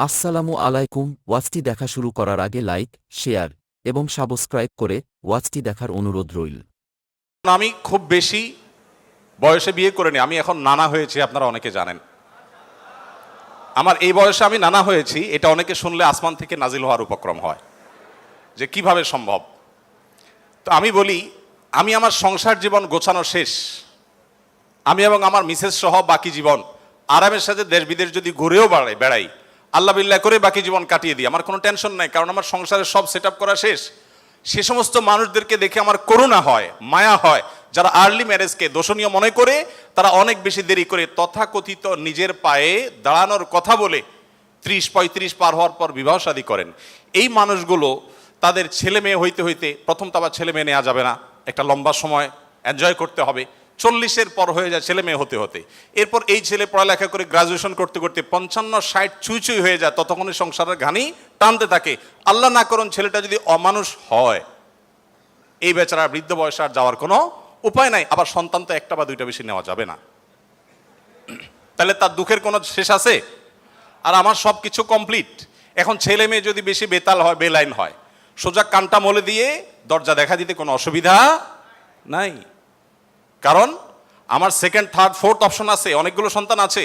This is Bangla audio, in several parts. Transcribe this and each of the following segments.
আসসালামু আলাইকুম। ওয়াচটি দেখা শুরু করার আগে লাইক, শেয়ার এবং সাবস্ক্রাইব করে ওয়াচটি দেখার অনুরোধ রইল। আমি খুব বেশি বয়সে বিয়ে করিনি, আমি এখন নানা হয়েছি, আপনারা অনেকে জানেন। আমার এই বয়সে আমি নানা হয়েছি, এটা অনেকে শুনলে আসমান থেকে নাজিল হওয়ার উপক্রম হয় যে কিভাবে সম্ভব। তো আমি বলি, আমি আমার সংসার জীবন গোছানো শেষ, আমি এবং আমার মিসেস সহ বাকি জীবন আরামের সাথে দেশ বিদেশ যদি ঘুরেও বেড়াই, আল্লাহ বিল্লাহ করে বাকি জীবন কাটিয়ে দিই, আমার কোনো টেনশন নাই, কারণ আমার সংসারের সব সেট করা শেষ। সে সমস্ত মানুষদেরকে দেখে আমার করুণা হয়, মায়া হয়, যারা আর্লি ম্যারেজকে দোষণীয় মনে করে, তারা অনেক বেশি দেরি করে তথাকথিত নিজের পায়ে দাঁড়ানোর কথা বলে 30-35 পার হওয়ার পর বিবাহ শাদী করেন। এই মানুষগুলো তাদের ছেলে মেয়ে হইতে হইতে, প্রথম তো আবার ছেলে মেয়ে নেওয়া যাবে না, একটা লম্বা সময় এনজয় করতে হবে, 40-এর পর হয়ে যায় ছেলে মেয়ে হতে হতে। এরপর এই ছেলে পড়ালেখা করে গ্রাজুয়েশন করতে করতে 55-60 চুই হয়ে যায়, ততক্ষণে সংসারের ঘানি টানতে থাকে। আল্লাহ না করুন ছেলেটা যদি অমানুষ হয়, এই বেচারা বৃদ্ধ বয়সে আর যাওয়ার কোনো উপায় নাই। আবার সন্তান তো একটা বা দুইটা বেশি নেওয়া যাবে না, তাহলে তার দুঃখের কোনো শেষ আছে? আর আমার সব কিছু কমপ্লিট। এখন ছেলে মেয়ে যদি বেশি বেতাল হয়, বেলাইন হয়, সোজা কানটা মলে দিয়ে দরজা দেখা দিতে কোনো অসুবিধা নাই, কারণ আমার সেকেন্ড থার্ড ফোর্থ অপশন আছে, অনেকগুলো সন্তান আছে।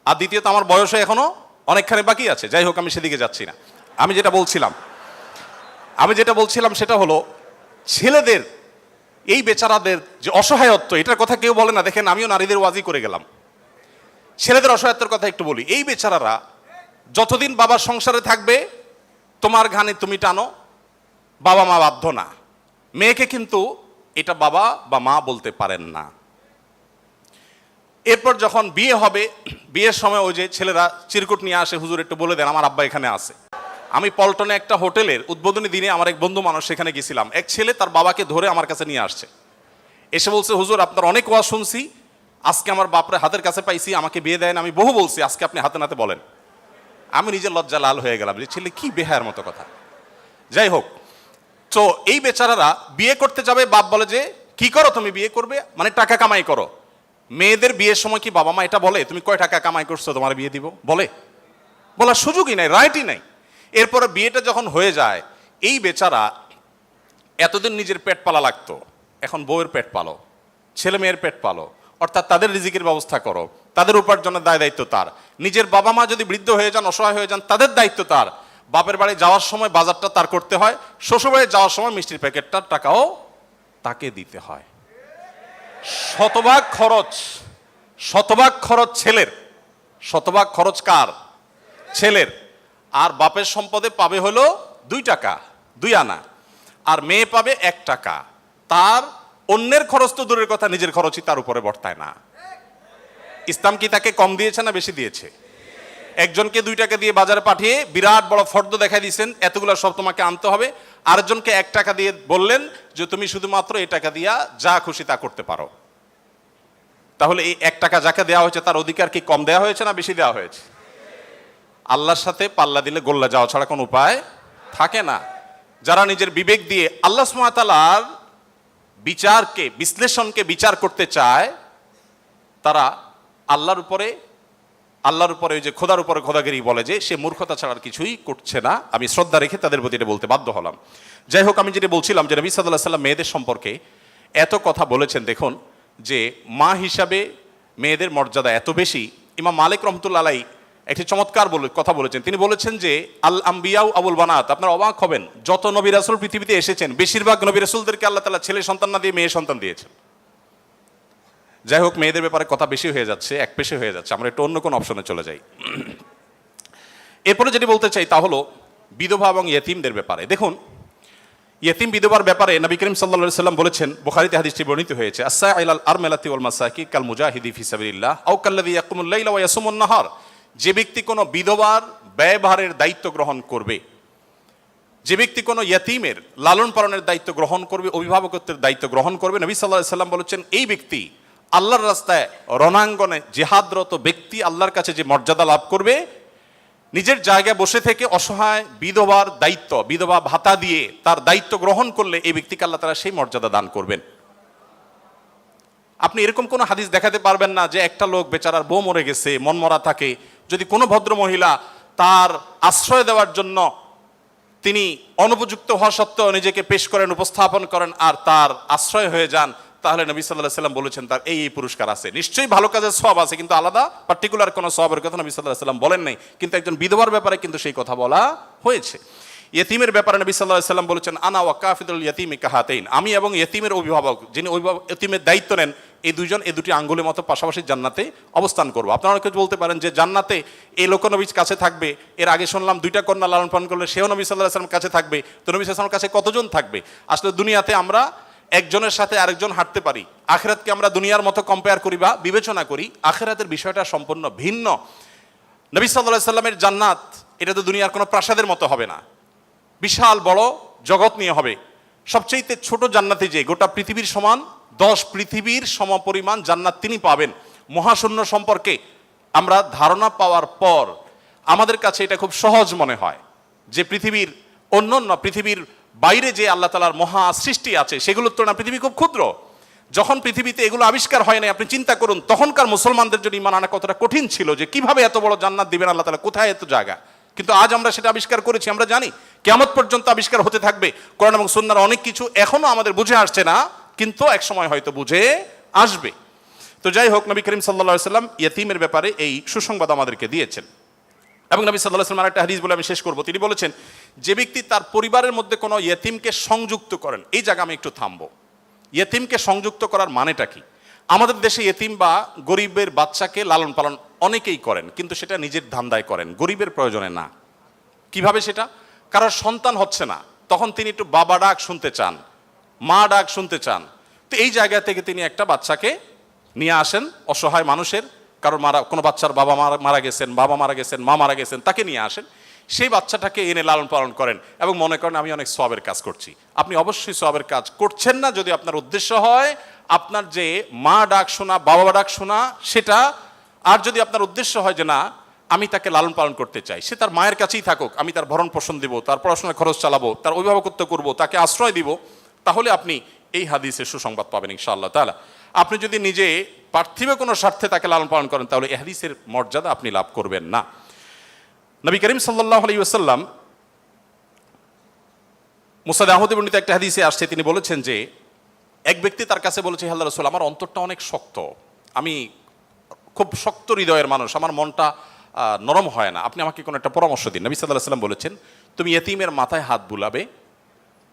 আর দ্বিতীয়ত আমার বয়সে এখনো অনেকখানি বাকি আছে। যাই হোক, আমি সেদিকে যাচ্ছি না। আমি যেটা বলছিলাম সেটা হলো, ছেলেদের এই বেচারাদের যে অসহায়ত্ব, এটার কথা কেউ বলে না। দেখেন, আমিও নারীদের ওয়াজি করে গেলাম, ছেলেদের অসহায়ত্বের কথা একটু বলি। এই বেচারারা যতদিন বাবার সংসারে থাকবে, তোমার ঘানি তুমি টানো, বাবা মা বাধ্য না। মেয়েকে কিন্তু এটা বাবা বা মা বলতে পারেন না। এরপর যখন বিয়ে হবে, বিয়ের সময় ওই যে ছেলেরা চিরকুট নিয়ে আসে, হুজুর একটু বলে দেন আমার আব্বা এখানে আছে। আমি পল্টনে একটা হোটেলের উদ্বোধনী দিনে আমার এক বন্ধু মানুষ সেখানে গেছিলাম, এক ছেলে তার বাবাকে ধরে আমার কাছে নিয়ে আসছে, এসে বলছে, হুজুর আপনার অনেক ওয়াজ শুনছি, আজকে আমার বাপরে হাতের কাছে পাইছি, আমাকে বিয়ে দেন, আমি বহু বলছি, আজকে আপনি হাতে নাতে বলেন। আমি নিজের লজ্জা লাল হয়ে গেলাম যে ছেলে কি বেহায়ার মতো কথা। যাই হোক, তো এই বেচারারা বিয়ে করতে যাবে, বাপ বলে যে কি করো তুমি, বিয়ে করবে মানে টাকা কামাই করো। মেয়েদের বিয়ের সময় কি বাবা মা এটা বলে তুমি কয় টাকা কামাই করছো তোমার বিয়ে দিব? বলার সুযোগই নাই, রাইটই নাই। এরপরে বিয়েটা যখন হয়ে যায়, এই বেচারা এতদিন নিজের পেট পালা লাগতো, এখন বউয়ের পেট পালো, ছেলে মেয়ের পেট পালো, অর্থাৎ তাদের রিজিকের ব্যবস্থা করো, তাদের উপার্জনের দায় দায়িত্ব তার। নিজের বাবা মা যদি বৃদ্ধ হয়ে যান, অসহায় হয়ে যান, তাদের দায়িত্ব তার। বাপের বাড়ি যাওয়ার সময় বাজারটা তার করতে হয়, শ্বশুর বাড়ি যাওয়ার সময় মিষ্টির প্যাকেটটার টাকাও তাকে দিতে হয়। শতভাগ খরচ ছেলের, শতভাগ খরচ কার? ছেলের। আর বাপের সম্পদে পাবে হলো 2 টাকা, 2 আনা, আর মেয়ে পাবে 1 টাকা। তার অন্যের খরচ তো দূরের কথা, নিজের খরচই তার উপরে বর্তায় না। ইসলাম কি তাকে কম দিয়েছে না বেশি দিয়েছে? একজনকে 2 টাকা দিয়ে বাজারে পাঠিয়ে বিরাট বড় ফর্দ দেখাই দিয়েছেন, এতগুলো সব তোমাকে আনতে হবে। আরেকজনকে 1 টাকা দিয়ে বললেন যে তুমি শুধুমাত্র এই টাকা দিয়া যা খুশি তা করতে পারো। তাহলে এই 1 টাকা যাকে দেওয়া হয়েছে তার অধিকার কি কম দেওয়া হয়েছে না বেশি দেওয়া হয়েছে? আল্লাহর সাথে পাল্লা দিলে গোল্লা যাওয়া ছাড়া কোনো উপায় থাকে না। যারা নিজের বিবেক দিয়ে আল্লাহ সুবহানাহু ওয়া তাআলার বিচারকে, বিশ্লেষণকে বিচার করতে চায়, তারা আল্লাহর উপরে ওই যে খোদার উপরে খোদাগিরি বলে যে সে মূর্খতা ছাড়া আর কিছুই করছে না। আমি শ্রদ্ধা রেখে তাদের প্রতি এটা বলতে বাধ্য হলাম। যাই হোক, আমি যেটা বলছিলাম যে নবী সাল্লাল্লাহু আলাইহি ওয়াসাল্লাম মেয়েদের সম্পর্কে এত কথা বলেছেন। দেখুন যে মা হিসাবে মেয়েদের মর্যাদা এত বেশি। ইমাম মালিক রহমতুল্লাহ আলাইহি একটি চমৎকার কথা বলেছেন। তিনি বলেছেন যে আল আম্বিয়াউ আবুল বানাত। আপনারা অবাক হবেন, যত নবী রাসূল পৃথিবীতে এসেছেন, বেশিরভাগ নবী রাসূলদেরকে আল্লাহ তাআলা ছেলে সন্তান না দিয়ে মেয়ে সন্তান দিয়েছেন। যাই হোক, মেয়েদের ব্যাপারে কথা বেশি হয়ে যাচ্ছে, একপেশে হয়ে যাচ্ছে, আমরা একটু অন্য কোনো অপশনে চলে যাই। এরপরে যেটি বলতে চাই তা হলো বিধবা এবং ইয়েতিমদের ব্যাপারে। দেখুন, ইয়েতিম বিধবার ব্যাপারে নবী করিম সাল্লাল্লাহু আলাইহি ওয়াসাল্লাম বলেছেন, বুখারীতে হাদিসটি বর্ণিত হয়েছে, আস-সাইলাল আরমালাতি ওয়াল মাসাকি কাল মুজাহিদি ফি সাবিলিল্লাহ আও কাল্লাযী ইয়াকুমুল লাইলা ওয়া ইয়াসুমুন নাহার। যে ব্যক্তি কোনো বিধবার ব্যয়ভারের দায়িত্ব গ্রহণ করবে, যে ব্যক্তি কোনো ইয়েতিমের লালন পালনের দায়িত্ব গ্রহণ করবে, অভিভাবকত্বের দায়িত্ব গ্রহণ করবে, নবী সাল্লাল্লাহু আলাইহি ওয়াসাল্লাম বলেছেন এই ব্যক্তি আল্লাহর রাস্তায় রণাঙ্গনে জিহাদরত ব্যক্তি আল্লাহর কাছে যে মর্যাদা লাভ করবে, নিজের জায়গায় বসে থেকে অসহায় বিধবার দায়িত্ব, বিধবা ভাতা দিয়ে তার দায়িত্ব গ্রহণ করলে এই ব্যক্তিকে আল্লাহ তাআলা সেই মর্যাদা দান করবেন। আপনি এরকম কোনো হাদিস দেখাতে পারবেন না যে একটা লোক বেচারার বউ মরে গেছে, মনমরা থাকে, যদি কোনো ভদ্র মহিলা তার আশ্রয় দেওয়ার জন্য তিনি অনুপযুক্ত হওয়া সত্ত্বেও নিজেকে পেশ করেন, উপস্থাপন করেন, আর তার আশ্রয় হয়ে যান, তাহলে নবী সাল্লাল্লাহু আলাইহি ওয়াসাল্লাম বলেছেন তার এই পুরস্কার আছে। নিশ্চয়ই ভালো কাজের সওয়াব আছে, কিন্তু আলাদা পার্টিকুলার কোনো সওয়াবের কথা নবী সাল্লাল্লাহু আলাইহি ওয়াসাল্লাম বলেন নাই। কিন্তু একজন বিধবার ব্যাপারে কিন্তু সেই কথা বলা হয়েছে। ইয়েতিমের ব্যাপারে নবী সাল্লাল্লাহু আলাইহি ওয়াসাল্লাম বলেছেন, আনা ওয়া কাফিলুল ইয়াতিমি কাহাতাইন, আমি এবং ইয়েতিমের অভিভাবক, যিনি ইয়েতিমের দায়িত্ব নেন, এই দুইজন এই দুটি আঙ্গুলের মতো পাশাপাশি জান্নাতে অবস্থান করবো। আপনারা অনেকে বলতে পারেন যে জান্নাতে এই লোক নবীর কাছে থাকবে, এর আগে শুনলাম 2টা কন্যা লালন পালন করলে সেও নবী সাল্লাল্লাহু আলাইহি ওয়াসাল্লামের কাছে থাকবে, তো নবী সাল্লাল্লাহু আলাইহি ওয়াসাল্লামের কাছে কতজন থাকবে? আসলে দুনিয়াতে আমরা একজনের সাথে আরেকজন হাঁটতে পারি, আখিরাতকে আমরা দুনিয়ার মতো কম্পেয়ার করি বা বিবেচনা করি, আখিরাতের বিষয়টা সম্পূর্ণ ভিন্ন। নবী সাল্লাল্লাহু আলাইহি ওয়াসাল্লামের জান্নাত এটা তো দুনিয়ার কোনো প্রাসাদের মতো হবে না, বিশাল বড় জগৎ নিয়ে হবে। সবচেয়ে ছোট জান্নাতে যে গোটা পৃথিবীর সমান 10 পৃথিবীর সমপরিমাণ জান্নাত তিনি পাবেন। মহাশূন্য সম্পর্কে আমরা ধারণা পাওয়ার পর আমাদের কাছে এটা খুব সহজ মনে হয় যে পৃথিবীর অন্যান্য পৃথিবীর বাইরে যে আল্লাহ তাআলার মহা সৃষ্টি আছে সেগুলোর তুলনায় পৃথিবী খুব ক্ষুদ্র। যখন পৃথিবীতে এগুলো আবিষ্কার হয় নাই, আপনি চিন্তা করুন তখনকার মুসলমানদের জন্য ঈমান আনা কতটা কঠিন ছিল, যে কিভাবে এত বড় জান্নাত দিবেন আল্লাহ তাআলা, কোথায় এত জায়গা। কিন্তু আজ আমরা সেটা আবিষ্কার করেছি, আমরা জানি কিয়ামত পর্যন্ত আবিষ্কার হতে থাকবে। কোরআন এবং সুন্নাহর অনেক কিছু এখনো আমাদের বুঝে আসছে না, কিন্তু এক সময় হয়তো বুঝে আসবে। তো যাই হোক, নবী করিম সাল্লাল্লাহু আলাইহি ওয়াসাল্লাম ইয়েতিমের ব্যাপারে এই সুসংবাদ আমাদেরকে দিয়েছেন। এবং নবী সাল্লাল্লাহু আলাইহি ওয়াসাল্লাম আরেকটা হাদিস বলে আমি শেষ করব, তিনি বলেছেন যে ব্যক্তি তার পরিবারের মধ্যে কোনো ইয়েতিমকে সংযুক্ত করেন, এই জায়গা আমি একটু থামবো। ইয়েতিমকে সংযুক্ত করার মানেটা কি? আমাদের দেশে ইয়েতিম বা গরিবের বাচ্চাকে লালন পালন অনেকেই করেন, কিন্তু সেটা নিজের ধান্দায় করেন, গরিবের প্রয়োজনে না। কিভাবে সেটা? কারোর সন্তান হচ্ছে না, তখন তিনি একটু বাবা ডাক শুনতে চান, মা ডাক শুনতে চান, তো এই জায়গা থেকে তিনি একটা বাচ্চাকে নিয়ে আসেন, অসহায় মানুষের, কারোর কোনো বাচ্চার বাবা মারা গেছেন, বাবা মারা গেছেন, মা মারা গেছেন, তাকে নিয়ে আসেন, সেই বাচ্চাটাকে এনে লালন পালন করেন এবং মনে করেন আমি অনেক সওয়াবের কাজ করছি। আপনি অবশ্যই সওয়াবের কাজ করছেন না যদি আপনার উদ্দেশ্য হয় আপনার যে মা ডাক শোনা, বাবা ডাক শোনা সেটা, আর যদি আপনার উদ্দেশ্য হয় যে না আমি তাকে লালন পালন করতে চাই, সে তার মায়ের কাছেই থাকুক, আমি তার ভরণ পোষণ দিব, তার পড়াশোনার খরচ চালাবো, তার অভিভাবকত্ব করব, তাকে আশ্রয় দিব, তাহলে আপনি এই হাদিসের সুসংবাদ পাবেন ইনশাআল্লাহ তাআলা। আপনি যদি নিজে পার্থিব কোনো স্বার্থে তাকে লালন পালন করেন তাহলে এই হাদিসের মর্যাদা আপনি লাভ করবেন না। নবী করিম সাল্লাল্লাহু আলাইহি ওয়াসাল্লাম মুসনাদ আহমদে বর্ণিত একটা হাদিসে আসছে, তিনি বলেছেন যে এক ব্যক্তি তার কাছে বলেছে, হে আল্লাহর রাসূল, আমার অন্তরটা অনেক শক্ত, আমি খুব শক্ত হৃদয়ের মানুষ, আমার মনটা নরম হয় না, আপনি আমাকে কোনো একটা পরামর্শ দিন। নবী সাল্লাল্লাহু আলাইহি ওয়াসাল্লাম বলেছেন, তুমি ইয়েতিমের মাথায় হাত বুলাবে,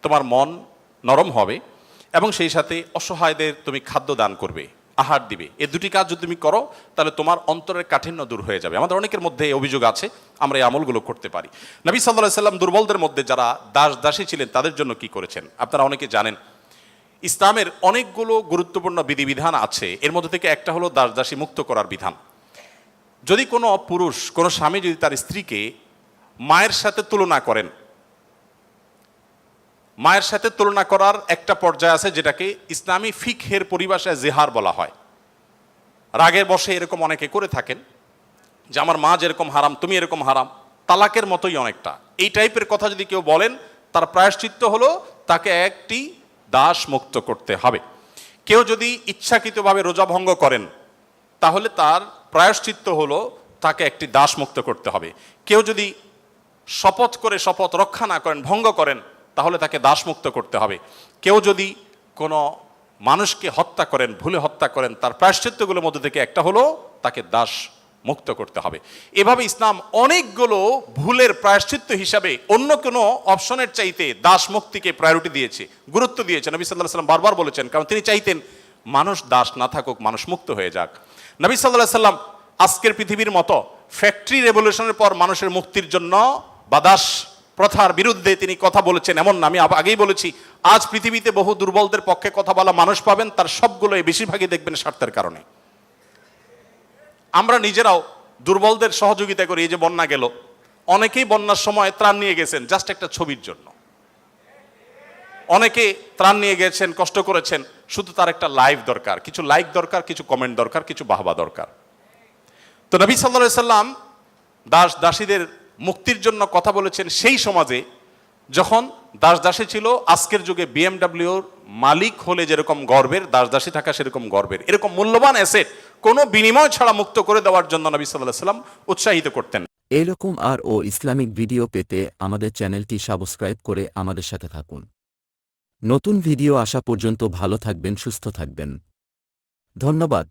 তোমার মন নরম হবে, এবং সেই সাথে অসহায়দের তুমি খাদ্য দান করবে, আহার দিবে। এই দুটি কাজ যদি তুমি করো তাহলে তোমার অন্তরের কাঠিন্য দূর হয়ে যাবে। আমাদের অনেকের মধ্যে এই অভিযোগ আছে, আমরা এই আমলগুলো করতে পারি। নবী সাল্লাল্লাহু আলাইহি ওয়াসাল্লাম দুর্বলদের মধ্যে যারা দাসী ছিলেন তাদের জন্য কি করেছেন আপনারা অনেকে জানেন। ইসলামের অনেকগুলো গুরুত্বপূর্ণ বিধিবিধান আছে, এর মধ্যে থেকে একটা হলো দাসী মুক্ত করার বিধান। যদি কোনো পুরুষ, কোনো স্বামী যদি তার স্ত্রীকে মায়ের সাথে তুলনা করেন, মায়ের সাথে তুলনা করার একটা পর্যায়ে আছে যেটাকে ইসলামী ফিকহের পরিভাষায় জিহার বলা হয়। রাগের বশে এরকম অনেকে করে থাকেন যে আমার মা যেরকম হারাম তুমি এরকম হারাম, তালাকের মতোই অনেকটা এই টাইপের কথা যদি কেউ বলেন, তার প্রায়শ্চিত্ত হলো তাকে একটি দাস মুক্ত করতে হবে। কেউ যদি ইচ্ছাকৃতভাবে রোজা ভঙ্গ করেন তাহলে তার প্রায়শ্চিত্ত হলো তাকে একটি দাস মুক্ত করতে হবে। কেউ যদি শপথ করে শপথ রক্ষা না করেন, ভঙ্গ করেন, তাহলে তাকে দাস মুক্ত করতে হবে। কেউ যদি কোনো মানুষকে হত্যা করেন, ভুলে হত্যা করেন, তার প্রায়শ্চিত্তগুলোর মধ্যে থেকে একটা হলো তাকে দাস মুক্ত করতে হবে। এভাবে ইসলাম অনেকগুলো ভুলের প্রায়শ্চিত্ত হিসাবে অন্য কোনো অপশনের চাইতে দাস মুক্তিকে প্রায়োরিটি দিয়েছে, গুরুত্ব দিয়েছে। নবী সাল্লাল্লাহু আলাইহি ওয়াসাল্লাম বারবার বলেছেন, কারণ তিনি চাইতেন মানুষ দাস না থাকুক, মানুষ মুক্ত হয়ে যাক। নবী সাল্লাল্লাহু আলাইহি ওয়াসাল্লাম আজকের পৃথিবীর মতো ফ্যাক্টরি রেভলিউশনের পর মানুষের মুক্তির জন্য বা দাস প্রথার বিরুদ্ধে তিনি কথা বলেছেন এমন না। আমি আগেই বলেছি, আজ পৃথিবীতে বহু দুর্বলদের পক্ষে কথা বলা মানুষ পাবেন, তার সবগুলোই বেশিরভাগই দেখবেন স্বার্থের কারণে। আমরা নিজেরাও দুর্বলদের সহযোগিতা করি। এই যে বন্যা গেল, অনেকেই বন্যার সময় ত্রাণ নিয়ে গেছেন জাস্ট একটা ছবির জন্য, অনেকে ত্রাণ নিয়ে গেছেন, কষ্ট করেছেন, শুধু তার একটা লাইভ দরকার, কিছু লাইক দরকার, কিছু কমেন্ট দরকার, কিছু বাহবা দরকার। তো নবী সাল্লাল্লাহু আলাইহি ওয়াসাল্লাম দাসীদের মুক্তির জন্য কথা বলেছেন সেই সমাজে যখন দাসী ছিল আজকের যুগে বিএমডব্লিউর মালিক হলে যেরকম গর্বের, দাসী থাকা সেরকম গর্বের। এরকম মূল্যবান অ্যাসেট কোনো বিনিময় ছাড়া মুক্ত করে দেওয়ার জন্য নবী সাল্লাল্লাহু আলাইহি ওয়াসাল্লাম উৎসাহিত করতেন। এরকম ও ইসলামিক ভিডিও পেতে আমাদের চ্যানেলটি সাবস্ক্রাইব করে আমাদের সাথে থাকুন। নতুন ভিডিও আসা পর্যন্ত ভালো থাকবেন, সুস্থ থাকবেন। ধন্যবাদ।